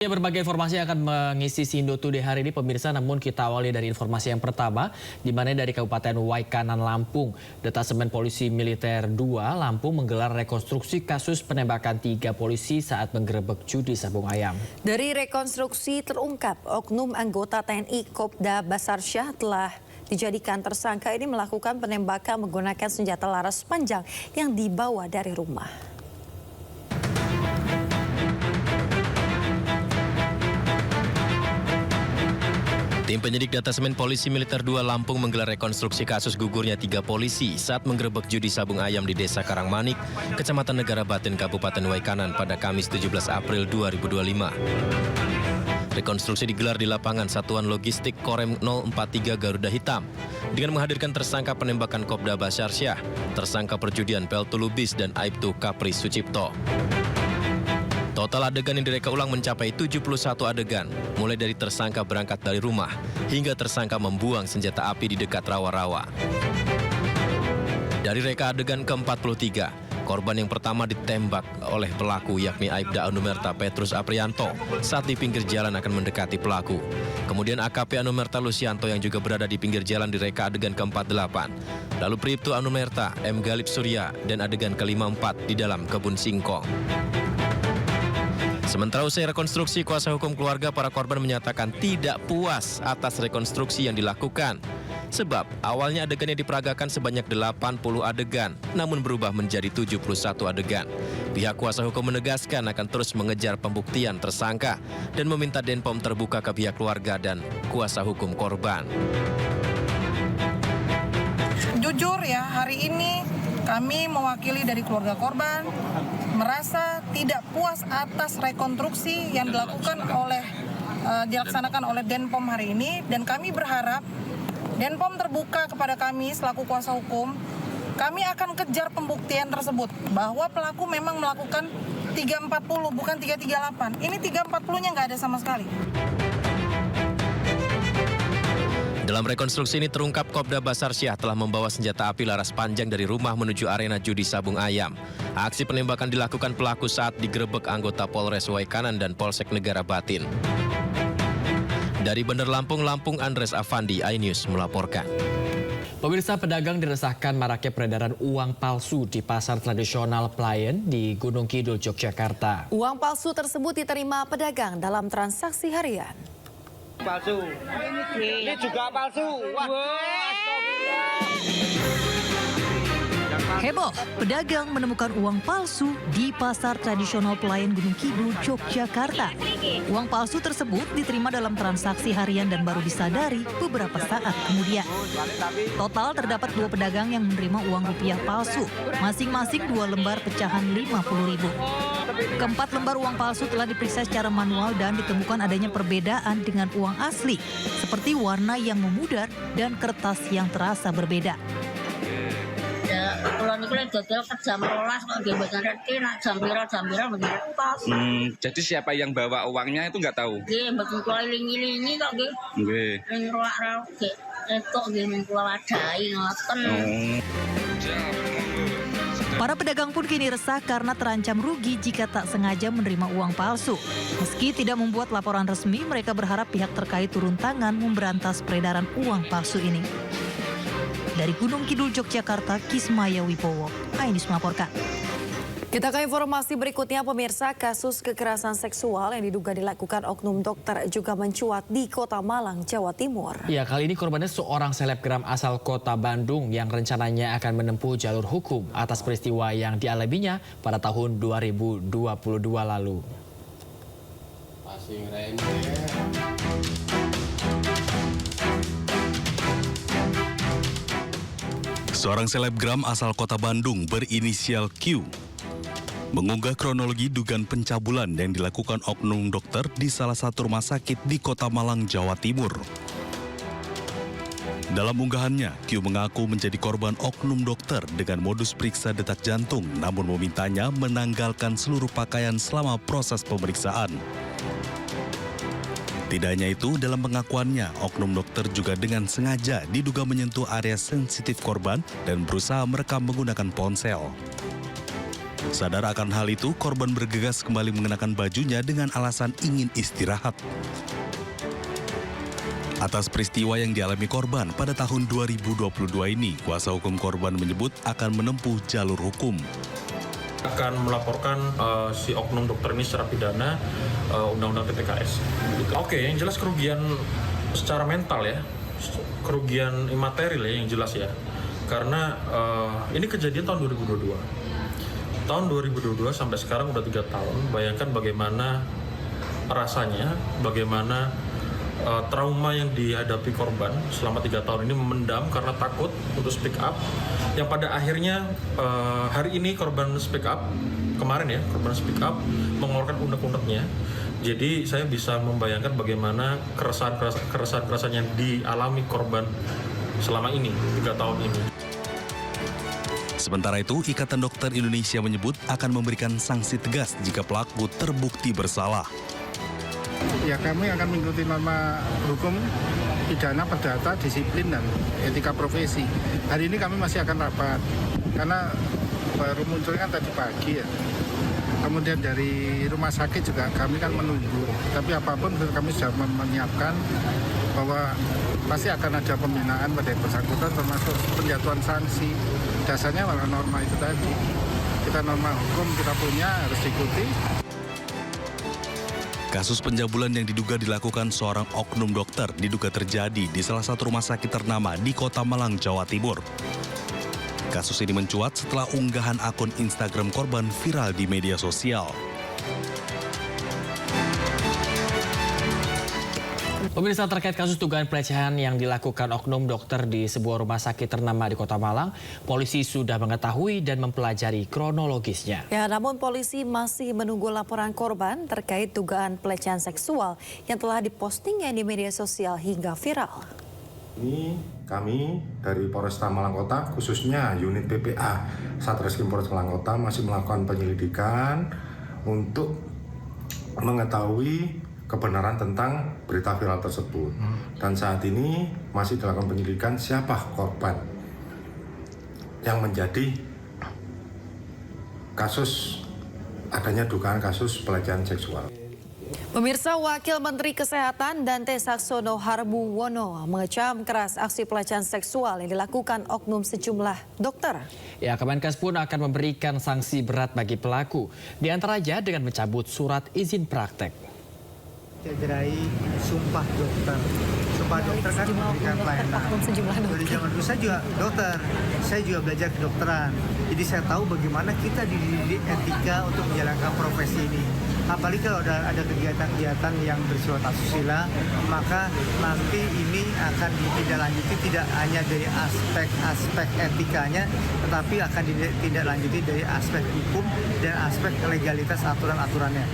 Ya, berbagai informasi akan mengisi Sindo Today hari ini pemirsa, namun kita awali dari informasi yang pertama, di mana dari Kabupaten Waikanan, Lampung. Detasemen Polisi Militer 2 Lampung menggelar rekonstruksi kasus penembakan 3 polisi saat menggerebek judi sabung ayam. Dari rekonstruksi terungkap, oknum anggota TNI Kopda Basarsyah telah dijadikan tersangka ini melakukan penembakan menggunakan senjata laras panjang yang dibawa dari rumah. Tim penyidik Detasemen Polisi Militer 2 Lampung menggelar rekonstruksi kasus gugurnya 3 polisi saat menggerebek judi sabung ayam di Desa Karangmanik, Kecamatan Negara Batin, Kabupaten Waikanan pada Kamis 17 April 2025. Rekonstruksi digelar di lapangan Satuan Logistik Korem 043 Garuda Hitam dengan menghadirkan tersangka penembakan Kopda Basarsyah, tersangka perjudian Peltu Lubis dan Aibtu Kapri Sucipto. Total adegan yang direka ulang mencapai 71 adegan, mulai dari tersangka berangkat dari rumah hingga tersangka membuang senjata api di dekat rawa-rawa. Dari reka adegan ke-43, korban yang pertama ditembak oleh pelaku yakni Aibda Anumerta Petrus Aprianto saat di pinggir jalan akan mendekati pelaku. Kemudian AKP Anumerta Lucianto yang juga berada di pinggir jalan di reka adegan ke-48. Lalu Pribtu Anumerta, M. Galip Surya, dan adegan ke-54 di dalam kebun singkong. Sementara usai rekonstruksi, kuasa hukum keluarga para korban menyatakan tidak puas atas rekonstruksi yang dilakukan. Sebab awalnya adegan yang diperagakan sebanyak 80 adegan, namun berubah menjadi 71 adegan. Pihak kuasa hukum menegaskan akan terus mengejar pembuktian tersangka dan meminta Denpom terbuka ke pihak keluarga dan kuasa hukum korban. Jujur ya, hari ini kami mewakili dari keluarga korban merasa tidak puas atas rekonstruksi yang dilaksanakan oleh Denpom hari ini, dan kami berharap Denpom terbuka kepada kami selaku kuasa hukum. Kami akan kejar pembuktian tersebut bahwa pelaku memang melakukan 340 bukan 338. Ini 340-nya nggak ada sama sekali. Dalam rekonstruksi ini terungkap Kopda Basarsyah telah membawa senjata api laras panjang dari rumah menuju arena judi sabung ayam. Aksi penembakan dilakukan pelaku saat digerebek anggota Polres Waikanan dan Polsek Negara Batin. Dari Bandar Lampung, Andres Afandi, iNews melaporkan. Pemirsa, pedagang diresahkan maraknya peredaran uang palsu di pasar tradisional Playen di Gunung Kidul, Yogyakarta. Uang palsu tersebut diterima pedagang dalam transaksi harian. Palsu. Ini juga palsu. Heboh, pedagang menemukan uang palsu di pasar tradisional Playen Gunung Kidul, Yogyakarta. Uang palsu tersebut diterima dalam transaksi harian dan baru disadari beberapa saat kemudian. Total terdapat 2 pedagang yang menerima uang rupiah palsu, masing-masing 2 lembar pecahan 50.000. Keempat lembar uang palsu telah diperiksa secara manual dan ditemukan adanya perbedaan dengan uang asli, seperti warna yang memudar dan kertas yang terasa berbeda. Jadi siapa yang bawa uangnya itu nggak tahu? Para pedagang pun kini resah karena terancam rugi jika tak sengaja menerima uang palsu. Meski tidak membuat laporan resmi, mereka berharap pihak terkait turun tangan memberantas peredaran uang palsu ini. Dari Gunung Kidul, Yogyakarta, Kismaya Wibowo, iNews melaporkan. Kita ke informasi berikutnya, pemirsa. Kasus kekerasan seksual yang diduga dilakukan oknum dokter juga mencuat di Kota Malang, Jawa Timur. Ya, kali ini korbannya seorang selebgram asal Kota Bandung yang rencananya akan menempuh jalur hukum atas peristiwa yang dialaminya pada tahun 2022 lalu. Seorang selebgram asal Kota Bandung berinisial Q mengunggah kronologi dugaan pencabulan yang dilakukan oknum dokter di salah satu rumah sakit di Kota Malang, Jawa Timur. Dalam unggahannya, Q mengaku menjadi korban oknum dokter dengan modus periksa detak jantung, namun memintanya menanggalkan seluruh pakaian selama proses pemeriksaan. Tidak hanya itu, dalam pengakuannya, oknum dokter juga dengan sengaja diduga menyentuh area sensitif korban dan berusaha merekam menggunakan ponsel. Sadar akan hal itu, korban bergegas kembali mengenakan bajunya dengan alasan ingin istirahat. Atas peristiwa yang dialami korban pada tahun 2022 ini, kuasa hukum korban menyebut akan menempuh jalur hukum. Akan melaporkan si oknum dokter ini secara pidana Undang-Undang TPKS. Oke, yang jelas kerugian secara mental ya, kerugian imaterial ya yang jelas ya. Karena ini kejadian tahun 2022. Tahun 2022 sampai sekarang udah 3 tahun. Bayangkan bagaimana rasanya, bagaimana trauma yang dihadapi korban selama 3 tahun ini memendam karena takut untuk speak up. Yang pada akhirnya hari ini korban speak up, kemarin ya korban speak up mengeluarkan unek-uneknya. Jadi saya bisa membayangkan bagaimana keresahan yang dialami korban selama ini 3 tahun ini. Sementara itu, Ikatan Dokter Indonesia menyebut akan memberikan sanksi tegas jika pelaku terbukti bersalah. Ya, kami akan mengikuti norma hukum pidana, perdata, disiplin, dan etika profesi. Hari ini kami masih akan rapat, karena baru munculnya kan tadi pagi ya. Kemudian dari rumah sakit juga kami kan menunggu. Tapi apapun kami sudah menyiapkan bahwa pasti akan ada pembinaan pada yang bersangkutan, termasuk penjatuhan sanksi. Dasarnya malah norma itu tadi. Kita norma hukum kita punya harus diikuti. Kasus pencabulan yang diduga dilakukan seorang oknum dokter diduga terjadi di salah satu rumah sakit ternama di Kota Malang, Jawa Timur. Kasus ini mencuat setelah unggahan akun Instagram korban viral di media sosial. Pemirsa, terkait kasus dugaan pelecehan yang dilakukan oknum dokter di sebuah rumah sakit ternama di Kota Malang, polisi sudah mengetahui dan mempelajari kronologisnya. Ya, namun polisi masih menunggu laporan korban terkait dugaan pelecehan seksual yang telah dipostingnya di media sosial hingga viral. Ini kami dari Polresta Malang Kota, khususnya unit PPA Satreskrim Polres Malang Kota masih melakukan penyelidikan untuk mengetahui kebenaran tentang berita viral tersebut. Dan saat ini masih dilakukan penyelidikan siapa korban yang menjadi kasus adanya dugaan kasus pelecehan seksual. Pemirsa, Wakil Menteri Kesehatan Dante Saxono Harbuwono mengecam keras aksi pelecehan seksual yang dilakukan oknum sejumlah dokter. Ya, Kemenkes pun akan memberikan sanksi berat bagi pelaku, diantaranya dengan mencabut surat izin praktek. Cederai sumpah dokter. Sumpah dokter kan memberikan pelayanan. Dari zaman dulu saya juga dokter, saya juga belajar kedokteran. Jadi saya tahu bagaimana kita dididik etika untuk menjalankan profesi ini. Apalagi kalau ada kegiatan-kegiatan yang bersifat asusila, maka nanti ini akan ditindaklanjuti tidak hanya dari aspek etikanya, tetapi akan ditindaklanjuti dari aspek hukum dan aspek legalitas aturan-aturannya.